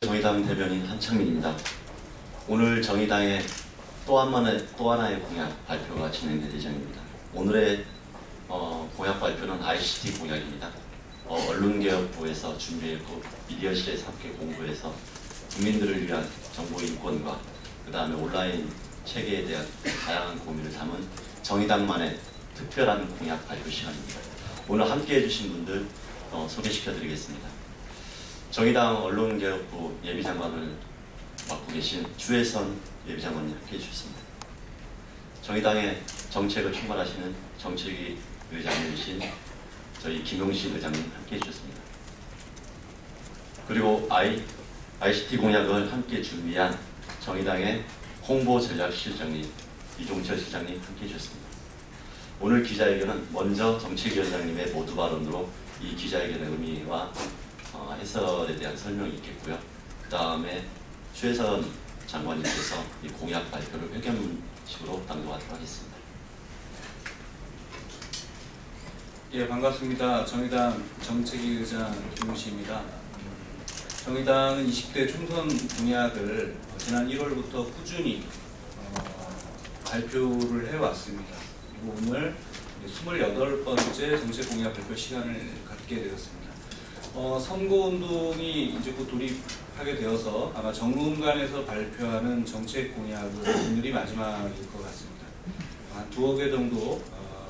정의당 대변인 한창민입니다. 오늘 정의당의 또 하나의 공약 발표가 진행될 예정입니다. 오늘의 공약 발표는 ICT 공약입니다. 언론개혁부에서 준비했고 미디어실에서 함께 공부해서 국민들을 위한 정보 인권과 그 다음에 온라인 체계에 대한 다양한 고민을 담은 정의당만의 특별한 공약 발표 시간입니다. 오늘 함께 해주신 분들 소개시켜드리겠습니다. 정의당 언론개혁부 예비장관을 맡고 계신 주혜선 예비장관님 함께 해주셨습니다. 정의당의 정책을 총괄하시는 정책위 의장님이신 저희 김용신 의장님 함께 해주셨습니다. 그리고 ICT 공약을 함께 준비한 정의당의 홍보전략실장님 이종철 실장님 함께 해주셨습니다. 오늘 기자회견은 먼저 정책위원장님의 모두 발언으로 이 기자회견의 의미와 해설에 대한 설명이 있겠고요. 그 다음에 주혜선 장관님께서 이 공약 발표를 회견식으로 낭독하도록 하겠습니다. 예, 반갑습니다. 정의당 정책위 의장 김용시입니다. 정의당은 20대 총선 공약을 지난 1월부터 꾸준히 발표를 해왔습니다. 그리고 오늘 28번째 정책 공약 발표 시간을 갖게 되었습니다. 선거운동이 이제 곧 돌입하게 되어서 아마 정론관에서 발표하는 정책 공약은 오늘이 마지막일 것 같습니다. 한 두어 개 정도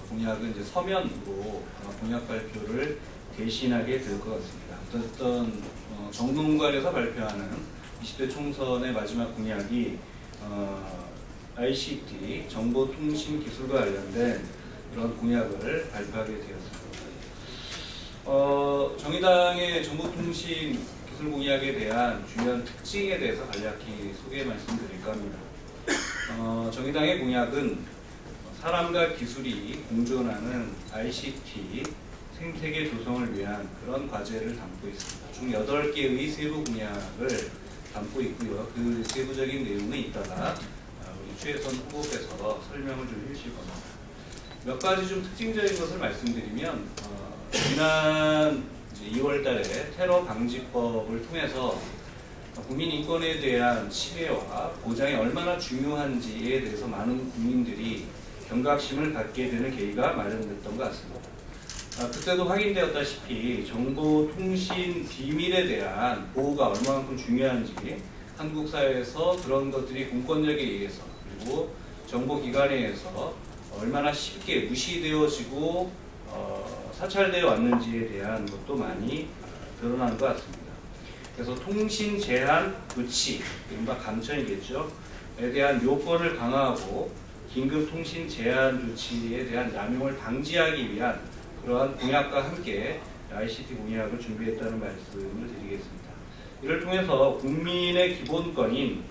공약은 이제 서면으로 공약 발표를 대신하게 될 것 같습니다. 어떤 정론관에서 발표하는 20대 총선의 마지막 공약이 ICT 정보통신기술과 관련된 그런 공약을 발표하게 되었습니다. 정의당의 정보통신 기술 공약에 대한 주요한 특징에 대해서 간략히 소개 말씀드릴까 합니다. 정의당의 공약은 사람과 기술이 공존하는 ICT 생태계 조성을 위한 그런 과제를 담고 있습니다. 총 8개의 세부 공약을 담고 있고요. 그 세부적인 내용은 이따가 우리 주혜선 후보께서 설명을 좀 해주실 겁니다. 몇 가지 좀 특징적인 것을 말씀드리면 지난 2월 달에 테러 방지법을 통해서 국민 인권에 대한 침해와 보장이 얼마나 중요한지에 대해서 많은 국민들이 경각심을 갖게 되는 계기가 마련됐던 것 같습니다. 그때도 확인되었다시피 정보통신 비밀에 대한 보호가 얼마만큼 중요한지 한국 사회에서 그런 것들이 공권력에 의해서 그리고 정보기관에 의해서 얼마나 쉽게 무시되어지고 사찰되어 왔는지에 대한 것도 많이 드러난 것 같습니다. 그래서 통신 제한 조치, 이른바 감청이겠죠. 에 대한 요건을 강화하고 긴급 통신 제한 조치에 대한 남용을 방지하기 위한 그러한 공약과 함께 ICT 공약을 준비했다는 말씀을 드리겠습니다. 이를 통해서 국민의 기본권인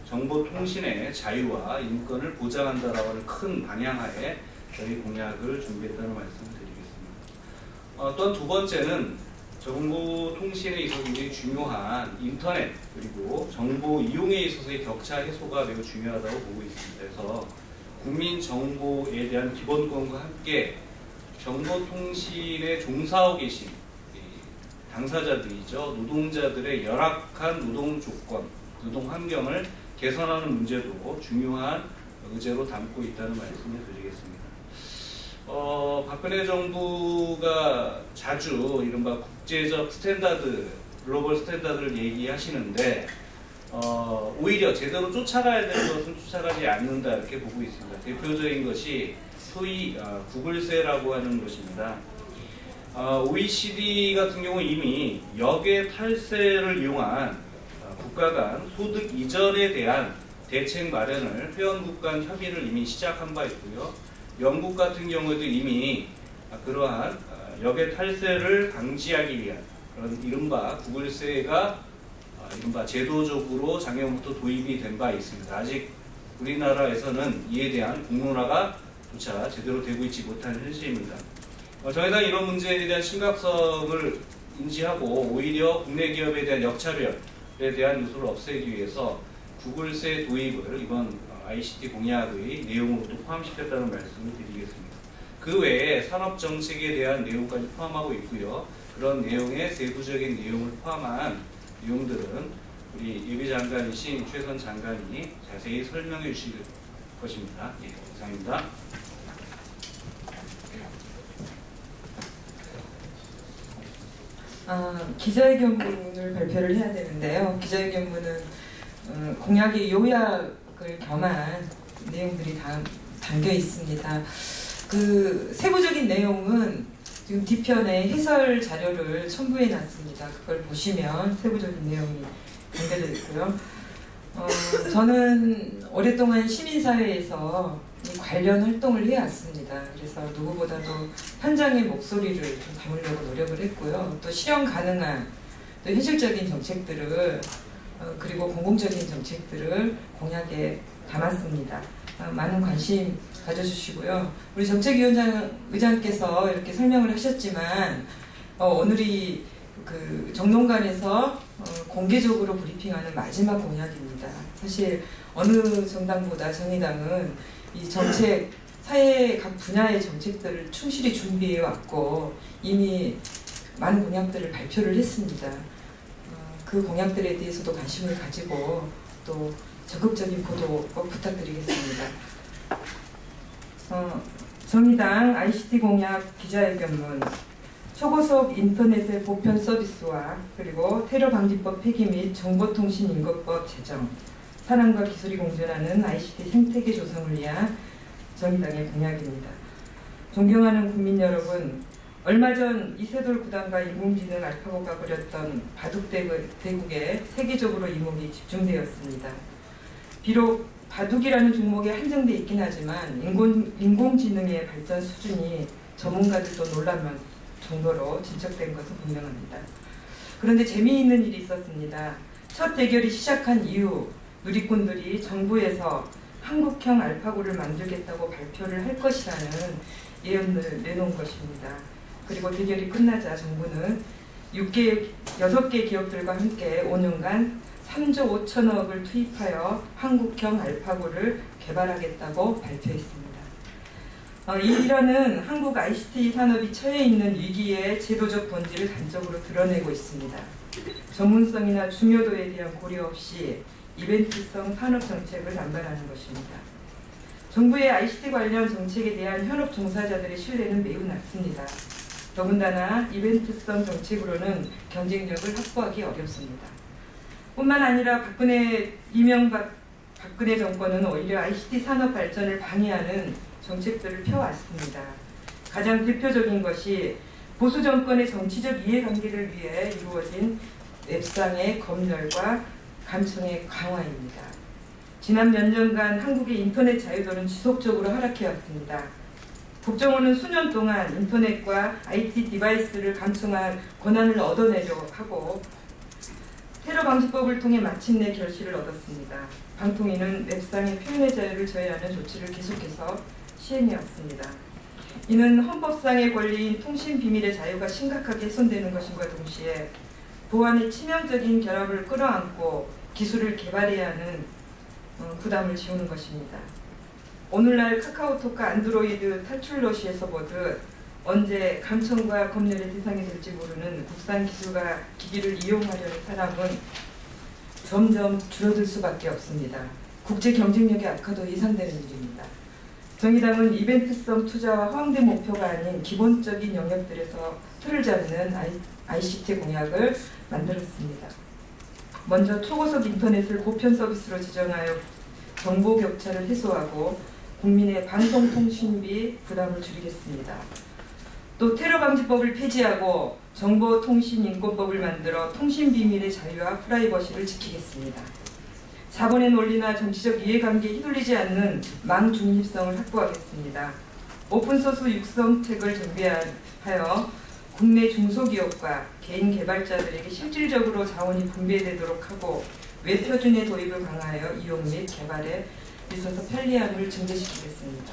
정보통신의 자유와 인권을 보장한다라고 하는 큰 방향하에 저희 공약을 준비했다는 말씀을 드리겠습니다. 또한 두 번째는 정보통신에 있어서 굉장히 중요한 인터넷 그리고 정보 이용에 있어서의 격차 해소가 매우 중요하다고 보고 있습니다. 그래서 국민 정보에 대한 기본권과 함께 정보통신에 종사하고 계신 당사자들이죠. 노동자들의 열악한 노동 조건, 노동 환경을 개선하는 문제도 중요한 의제로 담고 있다는 말씀을 드리겠습니다. 박근혜 정부가 자주 이른바 국제적 스탠다드, 글로벌 스탠다드를 얘기하시는데 오히려 제대로 쫓아가야 될 것은 쫓아가지 않는다 이렇게 보고 있습니다. 대표적인 것이 소위 구글세라고 하는 것입니다. OECD 같은 경우 이미 역외 탈세를 이용한 국가 간 소득 이전에 대한 대책 마련을 회원국 간 협의를 이미 시작한 바 있고요. 영국 같은 경우에도 이미 그러한 역외 탈세를 방지하기 위한 그런 이른바 구글세가 이른바 제도적으로 작년부터 도입이 된 바 있습니다. 아직 우리나라에서는 이에 대한 공론화가 조차 제대로 되고 있지 못한 현실입니다. 정의당 이런 문제에 대한 심각성을 인지하고 오히려 국내 기업에 대한 역차별에 대한 요소를 없애기 위해서 구글세 도입을 이번 ICT 공약의 내용으로도 포함시켰다는 말씀을 드리겠습니다. 그 외에 산업정책에 대한 내용까지 포함하고 있고요. 그런 내용의 세부적인 내용을 포함한 내용들은 우리 예비 장관이신 최선 장관이 자세히 설명해 주실 것입니다. 예, 이상입니다. 기자회견문을 발표를 해야 되는데요. 기자회견문은 공약의 요약을 겸한 내용들이 다 담겨 있습니다. 그 세부적인 내용은 지금 뒤편에 해설 자료를 첨부해 놨습니다. 그걸 보시면 세부적인 내용이 담겨져 있고요. 저는 오랫동안 시민사회에서 이 관련 활동을 해왔습니다. 그래서 누구보다도 현장의 목소리를 좀 담으려고 노력을 했고요. 또 실현 가능한 또 현실적인 정책들을 그리고 공공적인 정책들을 공약에 담았습니다. 많은 관심 가져주시고요. 우리 정책위원장께서 이렇게 설명을 하셨지만 오늘이 그 정론관에서 공개적으로 브리핑하는 마지막 공약입니다. 사실 어느 정당보다 정의당은 이 정책, 사회 각 분야의 정책들을 충실히 준비해 왔고 이미 많은 공약들을 발표를 했습니다. 그 공약들에 대해서도 관심을 가지고 또 적극적인 보도 꼭 부탁드리겠습니다. 정의당 ICT 공약 기자회견문, 초고속 인터넷의 보편 서비스와 그리고 테러방지법 폐기 및 정보통신인권법 제정, 사람과 기술이 공존하는 ICT 생태계 조성을 위한 정의당의 공약입니다. 존경하는 국민 여러분, 얼마 전 이세돌 구단과 인공지능 알파고가 그렸던 바둑대국에 세계적으로 이목이 집중되었습니다. 비록 바둑이라는 종목에 한정돼 있긴 하지만 인공지능의 발전 수준이 전문가들도 놀랄 정도로 진척된 것은 분명합니다. 그런데 재미있는 일이 있었습니다. 첫 대결이 시작한 이후 누리꾼들이 정부에서 한국형 알파고를 만들겠다고 발표를 할 것이라는 예언을 내놓은 것입니다. 그리고 대결이 끝나자 정부는 6개 기업들과 함께 5년간 3조 5천억을 투입하여 한국형 알파고를 개발하겠다고 발표했습니다. 이 일화는 한국 ICT 산업이 처해 있는 위기의 제도적 본질을 단적으로 드러내고 있습니다. 전문성이나 중요도에 대한 고려 없이 이벤트성 산업 정책을 남발하는 것입니다. 정부의 ICT 관련 정책에 대한 현업 종사자들의 신뢰는 매우 낮습니다. 더군다나 이벤트성 정책으로는 경쟁력을 확보하기 어렵습니다. 뿐만 아니라 이명박 박근혜 정권은 오히려 ICT 산업 발전을 방해하는 정책들을 펴왔습니다. 가장 대표적인 것이 보수 정권의 정치적 이해관계를 위해 이루어진 웹상의 검열과 감청의 강화입니다. 지난 몇 년간 한국의 인터넷 자유도는 지속적으로 하락해왔습니다. 국정원은 수년 동안 인터넷과 IT 디바이스를 감청할 권한을 얻어내려고 하고 테러방지법을 통해 마침내 결실을 얻었습니다. 방통위는 웹상의 표현의 자유를 저해하는 조치를 계속해서 시행해왔습니다. 이는 헌법상의 권리인 통신비밀의 자유가 심각하게 훼손되는 것임과 동시에 보안의 치명적인 결합을 끌어안고 기술을 개발해야 하는 부담을 지우는 것입니다. 오늘날 카카오톡과 안드로이드 탈출러시에서 보듯 언제 감청과 검열의 대상이 될지 모르는 국산 기술과 기기를 이용하려는 사람은 점점 줄어들 수밖에 없습니다. 국제 경쟁력의 악화도 예상되는 일입니다. 정의당은 이벤트성 투자와 허황된 목표가 아닌 기본적인 영역들에서 틀을 잡는 ICT 공약을 만들었습니다. 먼저 초고속 인터넷을 보편 서비스로 지정하여 정보 격차를 해소하고 국민의 방송통신비 부담을 줄이겠습니다. 또 테러방지법을 폐지하고 정보통신인권법을 만들어 통신비밀의 자유와 프라이버시를 지키겠습니다. 자본의 논리나 정치적 이해관계에 휘둘리지 않는 망중립성을 확보하겠습니다. 오픈소스 육성책을 정비하여 국내 중소기업과 개인 개발자들에게 실질적으로 자원이 분배되도록 하고 웹표준의 도입을 강화하여 이용 및 개발에 있어서 편리함을 증대시키겠습니다.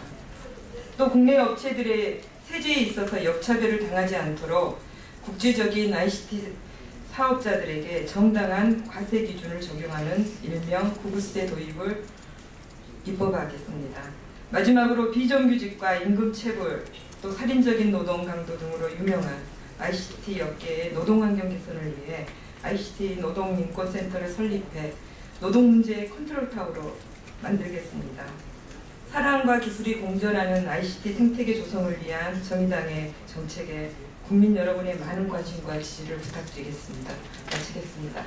또 국내 업체들의 세제에 있어서 역차별을 당하지 않도록 국제적인 ICT 사업자들에게 정당한 과세 기준을 적용하는 일명 구글세 도입을 입법하겠습니다. 마지막으로 비정규직과 임금체불, 또 살인적인 노동 강도 등으로 유명한 ICT 업계의 노동환경 개선을 위해 ICT 노동인권센터를 설립해 노동 문제의 컨트롤타워로 만들겠습니다. 사람과 기술이 공존하는 ICT 생태계 조성을 위한 정의당의 정책에 국민 여러분의 많은 관심과 지지를 부탁드리겠습니다. 마치겠습니다.